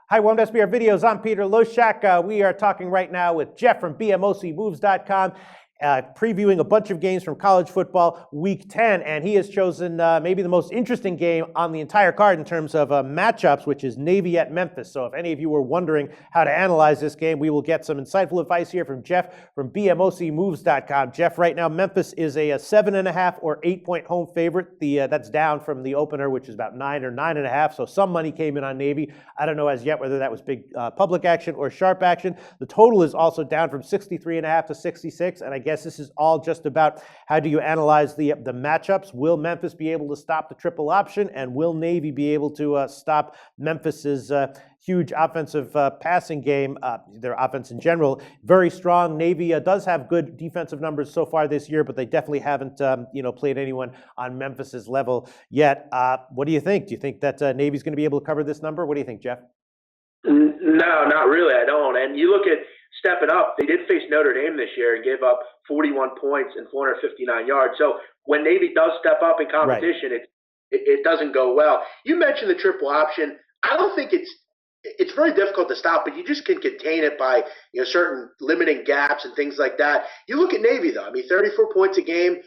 Hi, welcome to SBR Videos. I'm Peter Loshak. We are talking right now with Jeff from BMOCMoves.com, previewing a bunch of games from college football week 10, and he has chosen maybe the most interesting game on the entire card in terms of matchups, which is Navy at Memphis. So if any of you were wondering how to analyze this game, we will get some insightful advice here from Jeff from BMOCMoves.com. Jeff, right now Memphis is a 7.5 or 8-point home favorite. That's down from the opener, which is about 9 or 9.5. So some money came in on Navy. I don't know as yet whether that was big public action or sharp action. The total is also down from 63.5 to 66, and I guess this is all just about how do you analyze the matchups. Will Memphis be able to stop the triple option, and will Navy be able to stop Memphis's huge offensive passing game? Their offense in general, very strong. Navy does have good defensive numbers so far this year, but they definitely haven't played anyone on Memphis's level yet. What do you think? Do you think that Navy's going to be able to cover this number? What do you think, Jeff? No, not really. I don't. And you look at stepping up, they did face Notre Dame this year and gave up 41 points and 459 yards. So when Navy does step up in competition, right, it doesn't go well. You mentioned the triple option. I don't think it's very difficult to stop, but you just can contain it by certain limiting gaps and things like that. You look at Navy, though. I mean, 34 points a game,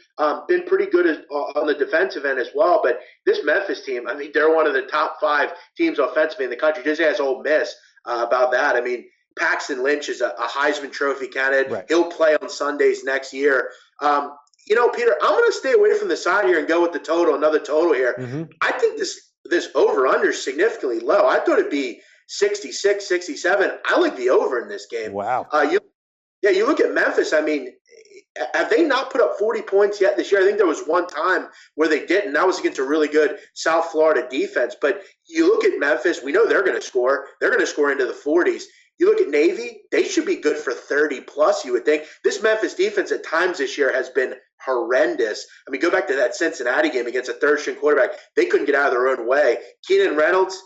been pretty good on the defensive end as well. But this Memphis team, I mean, they're one of the top 5 teams offensively in the country. Just ask Ole Miss about that. I mean, Paxton Lynch is a Heisman Trophy candidate. Right. He'll play on Sundays next year. Peter, I'm going to stay away from the side here and go with the total, another total here. Mm-hmm. I think this over-under is significantly low. I thought it'd be 66, 67. I like the over in this game. Wow. You look at Memphis. I mean, have they not put up 40 points yet this year? I think there was one time where they didn't. That was against a really good South Florida defense. But you look at Memphis, we know they're going to score. They're going to score into the 40s. You look at Navy, they should be good for 30 plus, you would think. This Memphis defense at times this year has been horrendous. I mean, go back to that Cincinnati game against a third-string quarterback. They couldn't get out of their own way. Keenan Reynolds,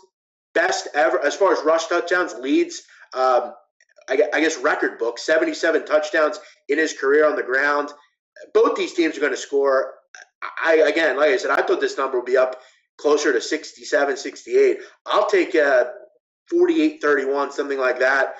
best ever as far as rush touchdowns, leads, I guess record book, 77 touchdowns in his career on the ground. Both these teams are going to score. Again, like I said, I thought this number would be up closer to 67, 68. I'll take 48-31, something like that.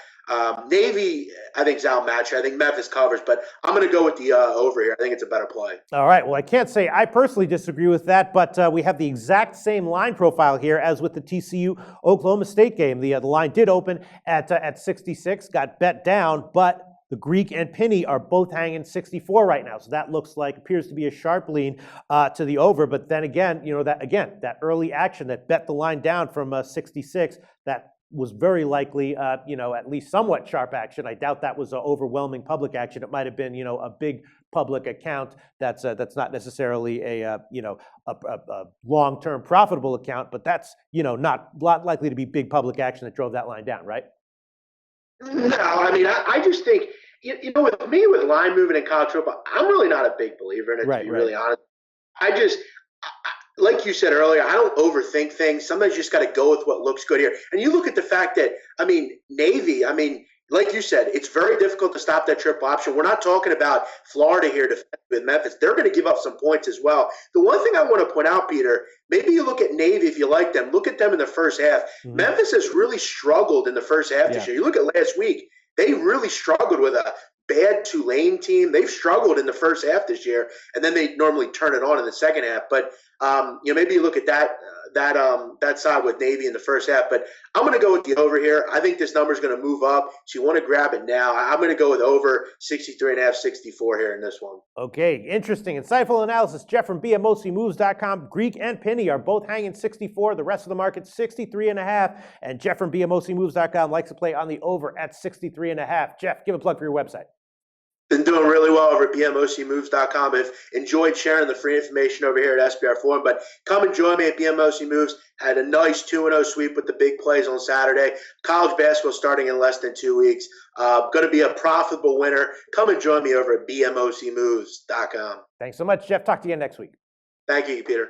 Navy, I think, is outmatched. I think Memphis covers, but I'm going to go with the over here. I think it's a better play. All right. Well, I can't say I personally disagree with that, but we have the exact same line profile here as with the TCU-Oklahoma State game. The line did open at 66, got bet down, but the Greek and Penny are both hanging 64 right now. So that appears to be a sharp lean to the over. But then again, that early action that bet the line down from 66, that was very likely, at least somewhat sharp action. I doubt that was an overwhelming public action. It might have been, a big public account that's not necessarily a long-term profitable account, but that's, not likely to be big public action that drove that line down, right? No, I mean, I just think, with me, with line movement in college football, I'm really not a big believer in it, to be really honest. Like you said earlier, I don't overthink things. Sometimes you just got to go with what looks good here. And you look at the fact that, Navy, like you said, it's very difficult to stop that triple option. We're not talking about Florida here with Memphis. They're going to give up some points as well. The one thing I want to point out, Peter, maybe you look at Navy if you like them. Look at them in the first half. Mm-hmm. Memphis has really struggled in the first half this year. You look at last week, they really struggled with a bad Tulane team. They've struggled in the first half this year, and then they normally turn it on in the second half. But maybe you look at that side with Navy in the first half. But I'm going to go with the over here. I think this number is going to move up, so you want to grab it now. I'm going to go with over 63.5, 64 here in this one. Okay, interesting, insightful analysis. Jeff from BMOCMoves.com. Greek and Penny are both hanging 64. The rest of the market 63.5. And Jeff from BMOCMoves.com likes to play on the over at 63.5. Jeff, give a plug for your website. Been doing really well over at BMOCMoves.com. I've enjoyed sharing the free information over here at SBR Forum, but come and join me at BMOC Moves. Had a nice 2-0 sweep with the big plays on Saturday. College basketball starting in less than 2 weeks. Going to be a profitable winner. Come and join me over at BMOCMoves.com. Thanks so much, Jeff. Talk to you next week. Thank you, Peter.